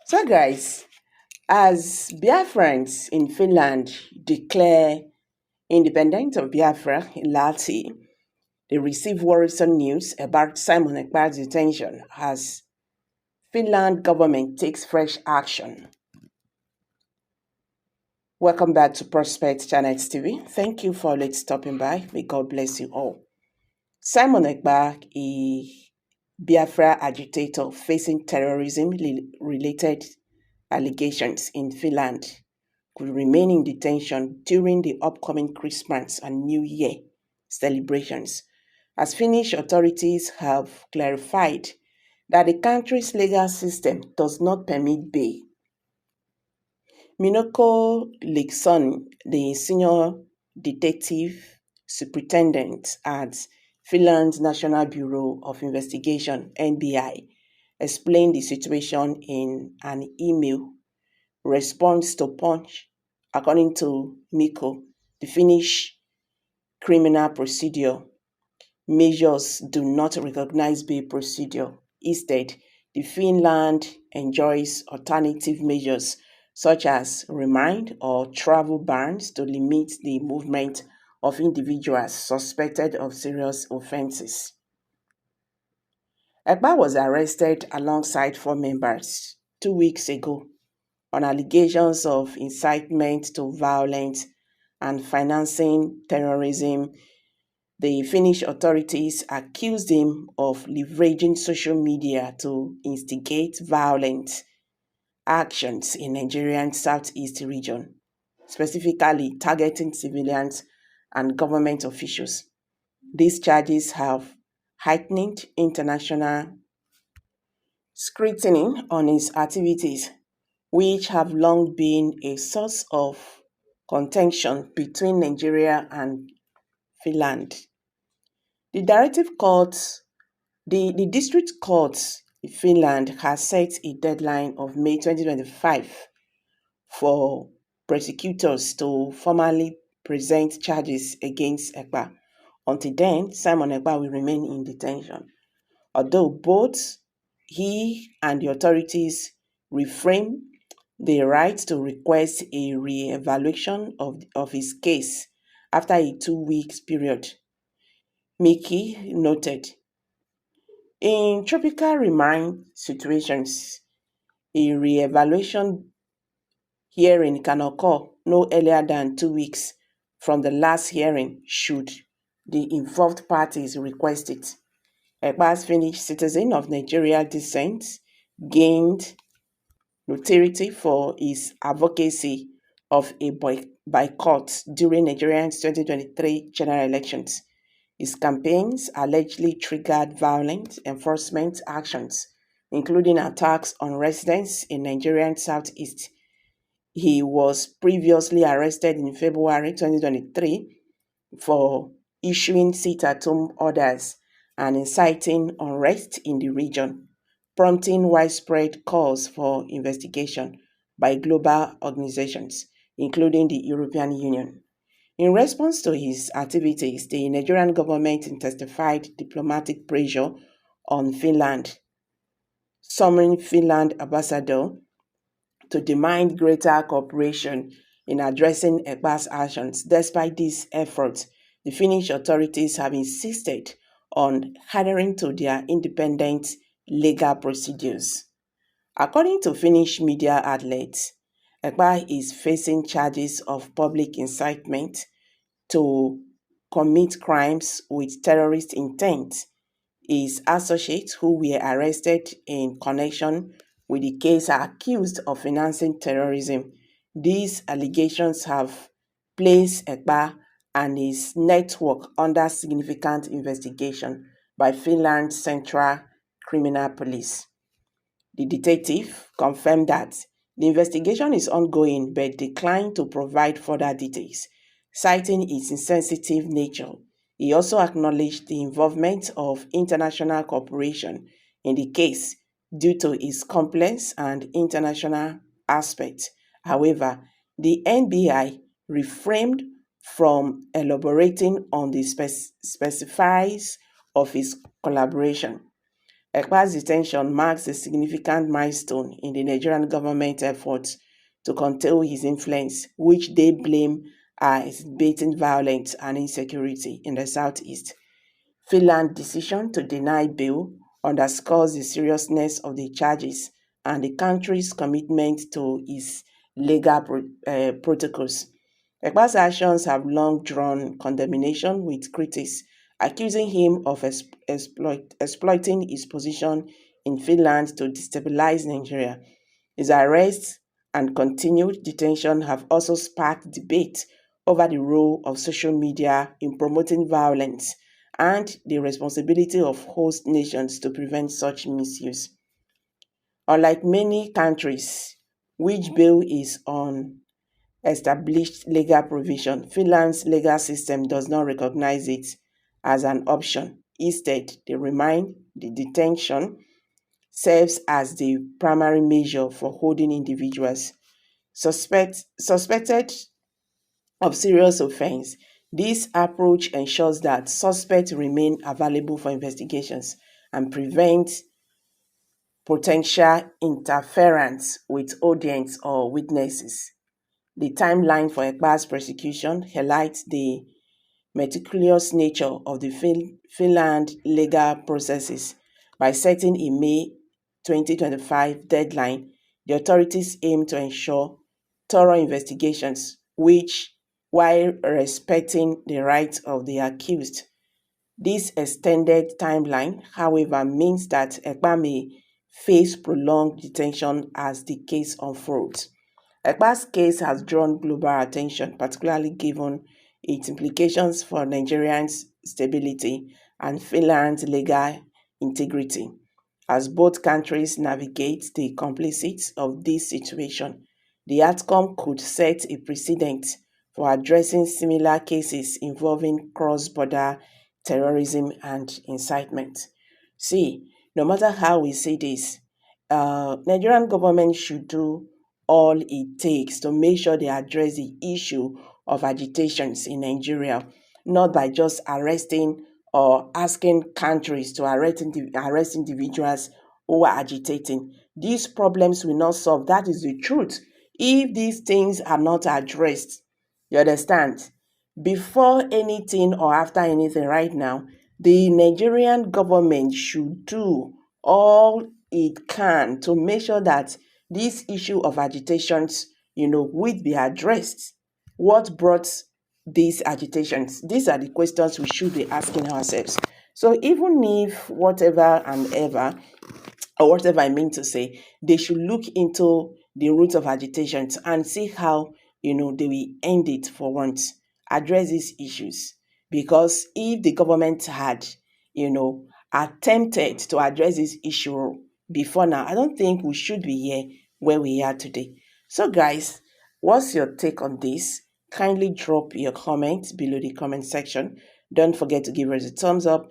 So, guys, as Biafrans in Finland declare independence of Biafra in Lati, they receive worrisome news about Simon Ekpa's detention as Finland government takes fresh action. Welcome back to Prospect Channel TV. Thank you for stopping by. May God bless you all. Simon Ekpa, a Biafra agitator facing terrorism-related allegations in Finland, could remain in detention during the upcoming Christmas and New Year celebrations, as Finnish authorities have clarified that the country's legal system does not permit bail. Minoko Lakeson, the senior detective superintendent at Finland's National Bureau of Investigation (NBI), explained the situation in an email response to Punch. According to Mikko, the Finnish criminal procedure measures do not recognize bail procedure. Instead, the Finland enjoys alternative measures such as remand or travel bans to limit the movement of individuals suspected of serious offenses. Ekpa was arrested alongside 4 members 2 weeks ago on allegations of incitement to violence and financing terrorism. The Finnish authorities accused him of leveraging social media to instigate violent actions in Nigeria's southeast region, specifically targeting civilians and government officials. These charges have heightened international scrutiny on his activities, which have long been a source of contention between Nigeria and Finland. The district court in Finland has set a deadline of May 2025 for prosecutors to formally present charges against Ekpa. Until then, Simon Ekpa will remain in detention. Although both he and the authorities reframe the right to request a re-evaluation of his case after a 2 week period, Mickey noted. In tropical remand situations, a re-evaluation hearing can occur no earlier than 2 weeks from the last hearing should the involved parties request it. Ekpa's Finnish citizen of Nigerian descent gained notoriety for his advocacy of a boycott during Nigeria's 2023 general elections. His campaigns allegedly triggered violent enforcement actions, including attacks on residents in Nigeria's southeast. He was previously arrested in February 2023 for issuing sit-at-home orders and inciting unrest in the region, prompting widespread calls for investigation by global organizations, including the European Union. In response to his activities, the Nigerian government intensified diplomatic pressure on Finland, summoning Finland ambassador to demand greater cooperation in addressing Ekpa's actions. Despite these efforts, the Finnish authorities have insisted on adhering to their independent legal procedures. According to Finnish media outlets, Ekpa is facing charges of public incitement to commit crimes with terrorist intent. His associates who were arrested in connection with the case are accused of financing terrorism. These allegations have placed Ekpa and his network under significant investigation by Finland's Central Criminal Police. The detective confirmed that the investigation is ongoing but declined to provide further details, citing its insensitive nature. He also acknowledged the involvement of international cooperation in the case due to its complex and international aspects. However, the NBI refrained from elaborating on the specifics of its collaboration. Ekpa's detention marks a significant milestone in the Nigerian government efforts to control his influence, which they blame as baiting violence and insecurity in the southeast. Finland's decision to deny bail underscores the seriousness of the charges and the country's commitment to its legal protocols. Ekpa's actions have long drawn condemnation, with critics accusing him of exploiting his position in Finland to destabilize Nigeria. His arrest and continued detention have also sparked debate over the role of social media in promoting violence and the responsibility of host nations to prevent such misuse. Unlike many countries, which bail is on established legal provision, Finland's legal system does not recognize it as an option. Instead, they remind the detention serves as the primary measure for holding individuals suspected of serious offense. This approach ensures that suspects remain available for investigations and prevents potential interference with audience or witnesses. The timeline for Ekpa's prosecution highlights the meticulous nature of the Finland legal processes. By setting a May 2025 deadline, the authorities aim to ensure thorough investigations, which, while respecting the rights of the accused. This extended timeline, however, means that Ekpa may face prolonged detention as the case unfolds. Ekpa's case has drawn global attention, particularly given its implications for Nigerians' stability and Finland's legal integrity. As both countries navigate the complexities of this situation, the outcome could set a precedent for addressing similar cases involving cross-border terrorism and incitement. See, no matter how we see this, Nigerian government should do all it takes to make sure they address the issue of agitations in Nigeria, not by just arresting or asking countries to arrest individuals who are agitating. These problems will not solve. That is the truth. If these things are not addressed, you understand? Before anything or after anything right now, the Nigerian government should do all it can to make sure that this issue of agitations, will be addressed. What brought these agitations? These are the questions we should be asking ourselves. So even if whatever and ever, or whatever I mean to say, they should look into the root of agitations and see how, they will end it for once, address these issues. Because if the government had, attempted to address this issue before now, I don't think we should be here where we are today. So guys, what's your take on this? Kindly drop your comments below the comment section. Don't forget to give us a thumbs up